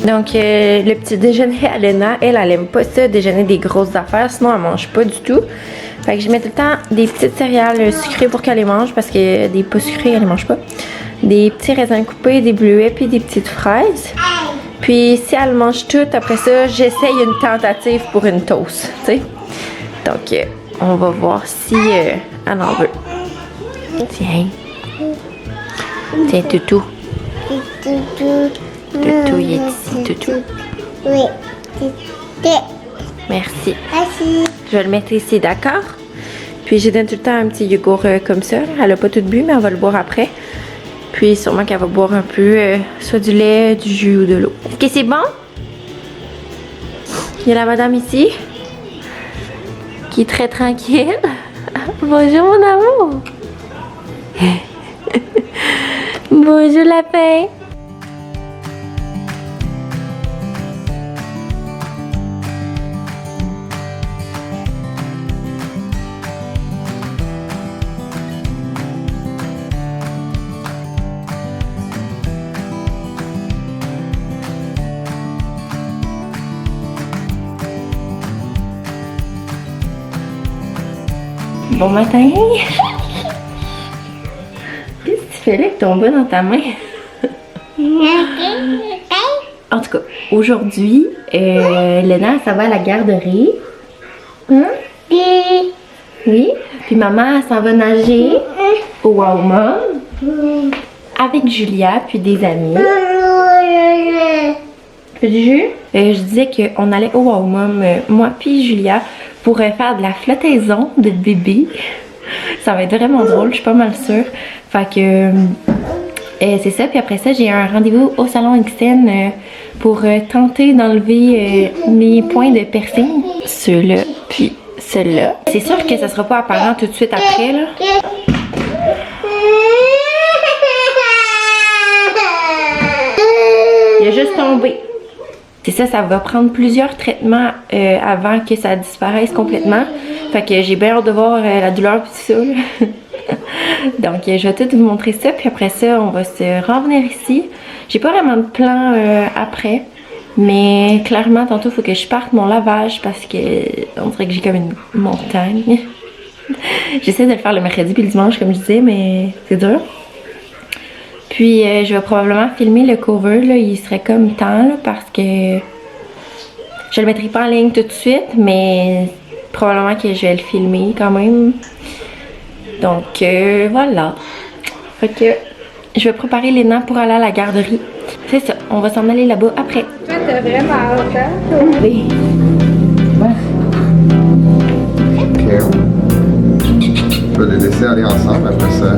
Donc, le petit déjeuner à Lena, elle aime pas ça, déjeuner des grosses affaires, sinon elle mange pas du tout. Fait que je mets tout le temps des petites céréales sucrées pour qu'elle les mange, parce que des pas sucrés, elle les mange pas. Des petits raisins coupés, des bleuets, puis des petites fraises. Puis si elle mange tout, après ça, j'essaye une tentative pour une toast, tu sais. Donc, on va voir si elle en veut. Tiens. Tiens, toutou. Toutou, il est ici, toutou. Oui. Merci. Merci. Je vais le mettre ici, d'accord? Puis je donne tout le temps un petit yogourt comme ça. Elle a pas tout bu, mais elle va le boire après. Puis sûrement qu'elle va boire un peu, soit du lait, du jus ou de l'eau. Est-ce que c'est bon? Il y a la madame ici, qui est très tranquille. Bonjour mon amour. Bonjour lapin. Bon matin! Qu'est-ce que tu fais là avec ton bas dans ta main? En tout cas, aujourd'hui, Lena, ça va à la garderie. Hein? Oui. Puis maman, elle s'en va nager au Wow Mom avec Julia, puis des amis. Du jus? Je disais qu'on allait au Wow Mom, moi puis Julia, pour faire de la flottaison de bébé. Ça va être vraiment drôle, je suis pas mal sûre. Fait que c'est ça. Puis après ça, j'ai un rendez-vous au salon XN pour tenter d'enlever mes points de piercing. Ceux-là, puis ceux-là. C'est sûr que ça sera pas apparent tout de suite après, là. Il a juste tombé. C'est ça, ça va prendre plusieurs traitements avant que ça disparaisse complètement. Fait que j'ai bien hâte de voir la douleur et tout ça. Donc je vais tout vous montrer ça. Puis après ça, on va se revenir ici. J'ai pas vraiment de plan après. Mais clairement, tantôt, il faut que je parte mon lavage parce que on dirait que j'ai comme une montagne. J'essaie de le faire le mercredi puis le dimanche, comme je disais, mais c'est dur. Puis je vais probablement filmer le cover, là, il serait comme temps, là, parce que je le mettrai pas en ligne tout de suite, mais probablement que je vais le filmer quand même. Donc voilà. Fait que je vais préparer Lena pour aller à la garderie. C'est ça, on va s'en aller là-bas après. Toi, t'as vraiment hâte, hein? Oui. Ok. On peut les laisser aller ensemble après ça.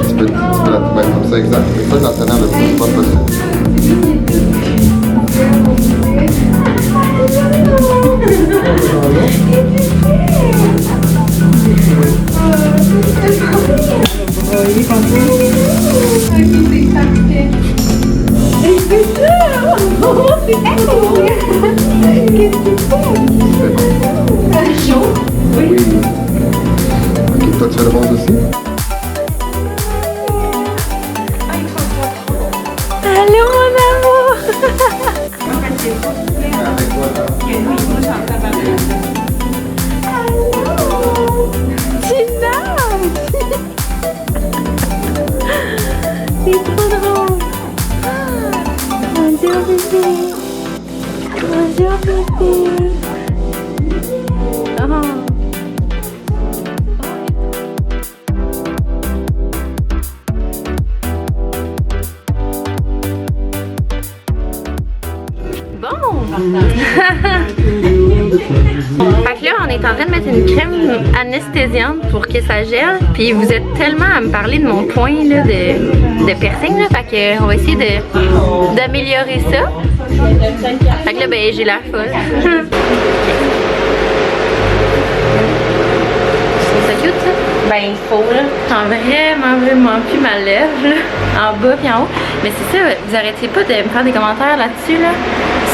Tu peux la mettre comme ça, exact. Et ça, d'en tenir le plus pas possible. Oui. Ok, toi tu fais le monde aussi? Allô mon amour. Fait que là, on est en train de mettre une crème anesthésiante pour que ça gèle. Puis vous êtes tellement à me parler de mon point là, de piercing. Là, fait que on va essayer d'améliorer ça. Fait que là, ben, j'ai l'air folle. C'est ça cute, ça? Ben, il faut, là. Je sens vraiment plus ma lèvre, là. En bas puis en haut. Mais c'est ça, vous arrêtez pas de me faire des commentaires là-dessus, là.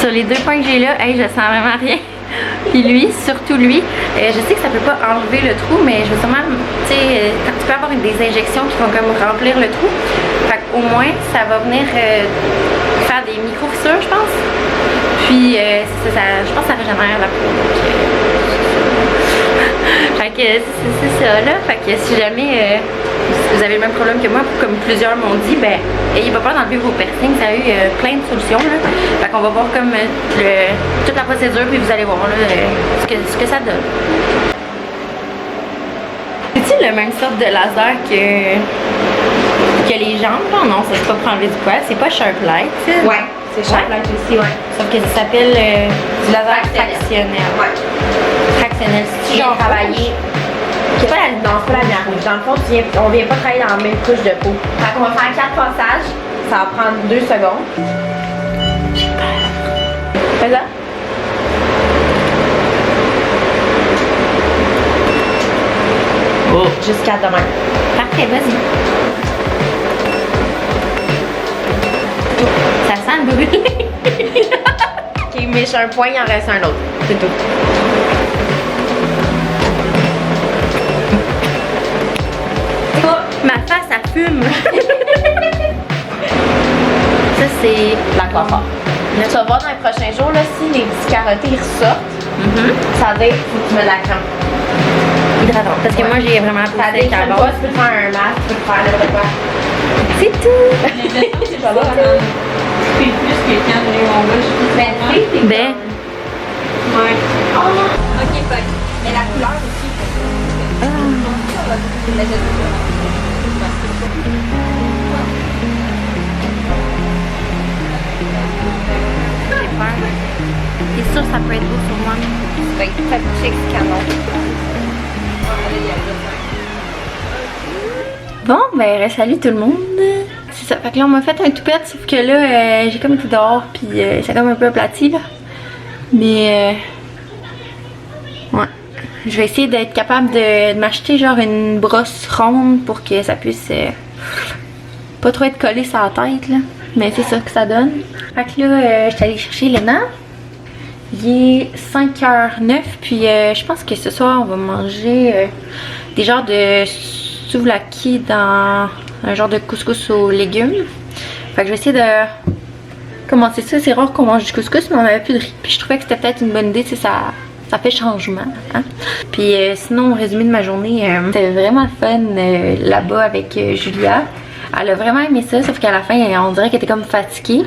Sur les 2 points que j'ai là, hey, je sens vraiment rien. Puis lui, surtout lui, je sais que ça peut pas enlever le trou, mais je veux sûrement, tu sais, quand tu peux avoir des injections qui vont comme remplir le trou, fait qu'au moins, ça va venir faire des micro-fissures, je pense. Puis, je pense que ça régénère la peau. Fait que c'est ça, là. Fait que si jamais vous avez le même problème que moi, comme plusieurs m'ont dit, ben, ayez pas peur d'enlever vos piercings, ça a eu plein de solutions, là. Fait qu'on va voir comme toute la procédure, puis vous allez voir, là, ce que ça donne. C'est-tu la même sorte de laser que les jambes, là? Non, ça c'est pas pour enlever du poil, c'est pas Sharp Light, ça? Ouais, c'est Sharp Light aussi, ouais. Sauf que ça s'appelle du laser fractionnel. Ouais. Fractionnel, Si j'ai travaillé. C'est pas la Non, c'est pas la lumière rouge. Dans le fond, on vient pas travailler dans la même couche de peau. Fait qu'on va faire 4 passages. Ça va prendre 2 secondes. J'ai peur. Fais ça. Oh. Jusqu'à demain. Parfait, vas-y. Ça sent le brûlé. Ok, mais j'ai un point, il en reste un autre. C'est tout. Oh, ma face, ça fume. Ça, c'est La coiffeur. Tu vas voir dans les prochains jours, là, si les petits carottés ressortent, ça veut dire qu'il faut que tu mets de la crème. hydratant. Parce que moi, j'ai vraiment la peau Ça sec décrème à la pas, base. tu peux te faire un masque, tu peux te faire n'importe quoi. C'est tout. Ça va, hein? Plus que quand j'ai mon gars, Ben, Ouais. Ok, fait. Mais la couleur aussi. j'ai peur. C'est sûr, ça peut être beau sur moi. Ça va être très chic, canon. Bon, ben, salut tout le monde. C'est ça. Fait que là, on m'a fait un toupette, sauf que là, j'ai comme été dehors, puis c'est comme un peu aplati, là. Mais, ouais. Je vais essayer d'être capable de m'acheter genre une brosse ronde pour que ça puisse pas trop être collé sur la tête, là. Mais c'est ça que ça donne. Fait que là, je suis allée chercher Léna. Il est 5h09, puis je pense que ce soir, on va manger des genres de souvlaki dans un genre de couscous aux légumes. Fait que je vais essayer de commencer ça. C'est rare qu'on mange du couscous, mais on avait plus de riz. Puis je trouvais que c'était peut-être une bonne idée, tu sais, ça fait changement. Hein? Puis sinon, au résumé de ma journée, c'était vraiment fun là-bas avec Julia. Elle a vraiment aimé ça, sauf qu'à la fin, on dirait qu'elle était comme fatiguée.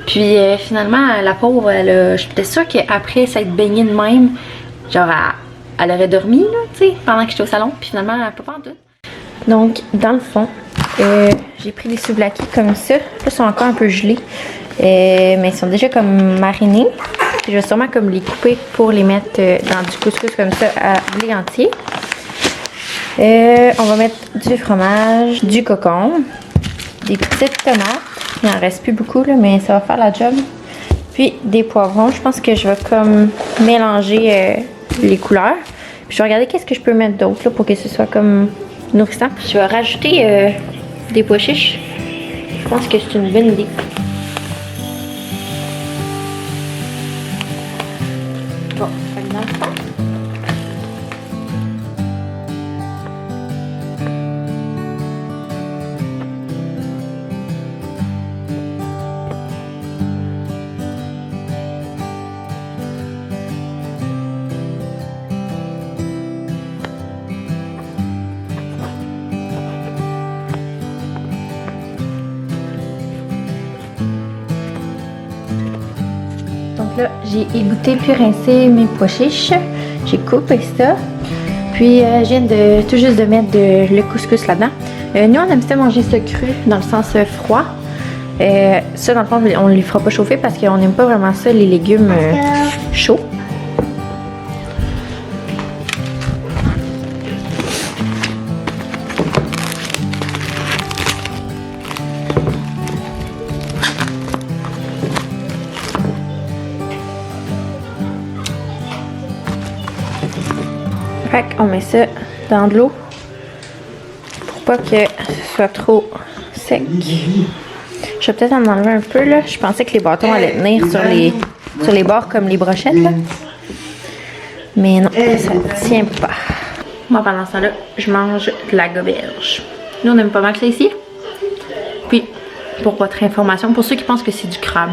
Puis finalement, la pauvre, j'étais sûre qu'après s'être baignée de même, genre, elle aurait dormi, là, tu sais, pendant que j'étais au salon. Puis finalement, elle peut pas en tout. Donc, dans le fond, j'ai pris des souvlaki comme ça. Là, ils sont encore un peu gelés, mais ils sont déjà comme marinés. Puis je vais sûrement comme les couper pour les mettre dans du couscous comme ça à blé entier. On va mettre du fromage, du cocon, des petites tomates. Il en reste plus beaucoup, là, mais ça va faire la job. Puis des poivrons. Je pense que je vais comme mélanger les couleurs. Puis je vais regarder qu'est-ce que je peux mettre d'autre là, pour que ce soit comme nourrissant. Je vais rajouter des pois chiches. Je pense que c'est une bonne idée. Bon, fait que dans le fond, là, j'ai égoutté puis rincé mes pois chiches. J'ai coupé ça. Puis je viens de tout juste de mettre le couscous là-dedans. Nous, on aime ça manger ça cru, dans le sens froid. Ça, dans le fond, on ne les fera pas chauffer parce qu'on n'aime pas vraiment ça, les légumes chauds. Fait qu'on met ça dans de l'eau pour pas que ce soit trop sec. Je vais peut-être en enlever un peu là. Je pensais que les bâtons allaient tenir sur les bords comme les brochettes là. Mais non, ça ne tient pas. Moi pendant ce temps-là, je mange de la goberge. Nous on aime pas mal ça ici. Puis, pour votre information, pour ceux qui pensent que c'est du crabe,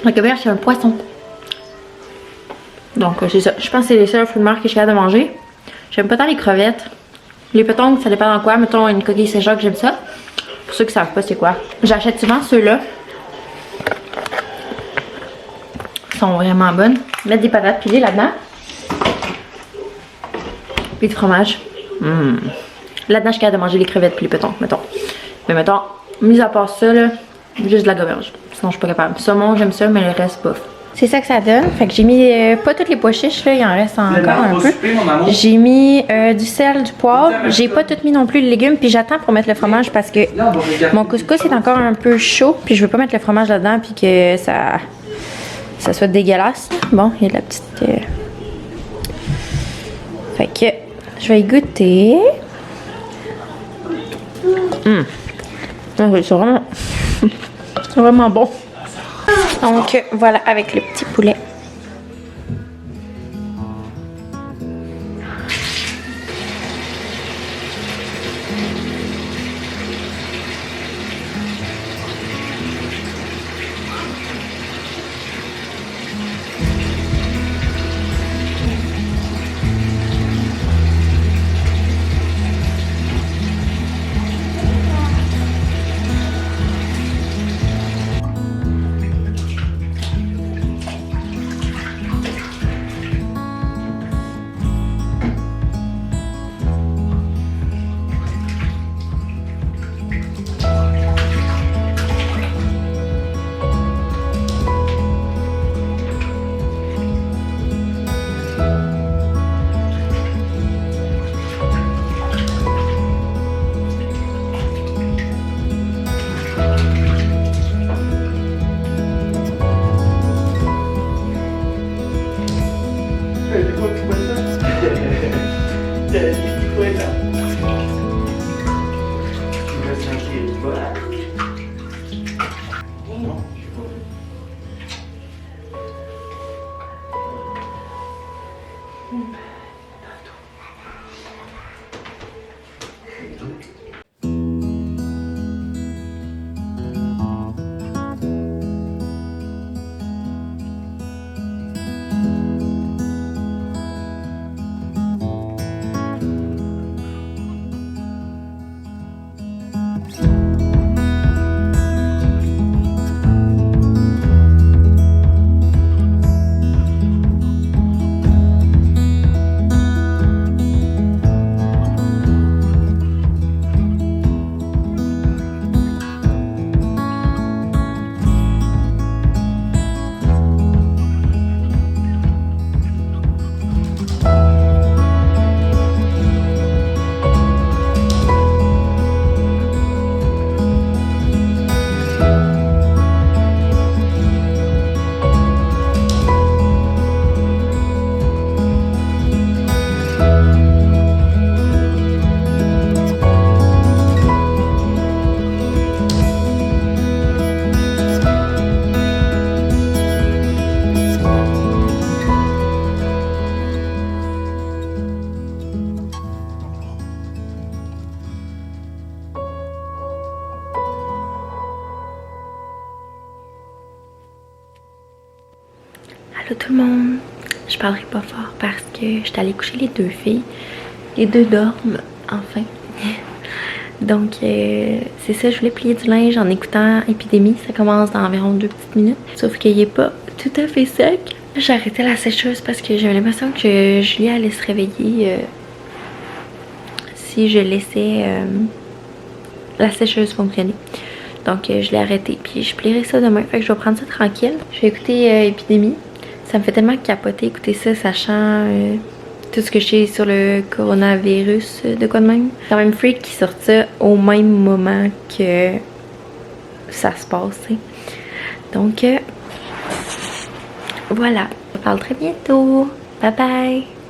la goberge c'est un poisson. Donc c'est ça. Je pense que c'est les seuls fruits de mer que je suis capable de manger. J'aime pas tant les crevettes. Les pétons, ça dépend dans quoi. Mettons une coquille Saint-Jacques, j'aime ça. Pour ceux qui savent pas c'est quoi. J'achète souvent ceux-là. Ils sont vraiment bonnes. Mettre des patates pilées là-dedans. Puis du fromage. Là-dedans, je suis capable de manger les crevettes puis les pétons, mettons. Mais mettons, mis à part ça, là, juste de la goberge. Sinon, je suis pas capable. Saumon, j'aime ça, mais le reste, bof. C'est ça que ça donne. Fait que j'ai mis pas toutes les pois chiches, là, il en reste encore un peu. J'ai mis du sel, du poivre. J'ai pas tout mis non plus les légumes. Puis j'attends pour mettre le fromage parce que mon couscous est encore un peu chaud. Puis je veux pas mettre le fromage là-dedans puis que ça soit dégueulasse. Bon, il y a de la petite... Fait que je vais y goûter. C'est vraiment... c'est vraiment bon. Donc voilà, avec le petit poulet. Allô tout le monde, je parlerai pas fort parce que je suis allée coucher les deux filles. Les deux dorment, enfin. Donc, c'est ça, je voulais plier du linge en écoutant Épidémie. Ça commence dans environ 2 petites minutes. Sauf qu'il est pas tout à fait sec. J'ai arrêté la sécheuse parce que j'avais l'impression que Julie allait se réveiller si je laissais la sécheuse fonctionner. Donc, je l'ai arrêté. Puis, je plierai ça demain. Fait que je vais prendre ça tranquille. Je vais écouter Épidémie. Ça me fait tellement capoter écouter ça, sachant tout ce que je sais sur le coronavirus, de quoi de même. C'est quand même freak qui sort ça au même moment que ça se passe, t'sais. Donc, voilà. On se parle très bientôt. Bye bye!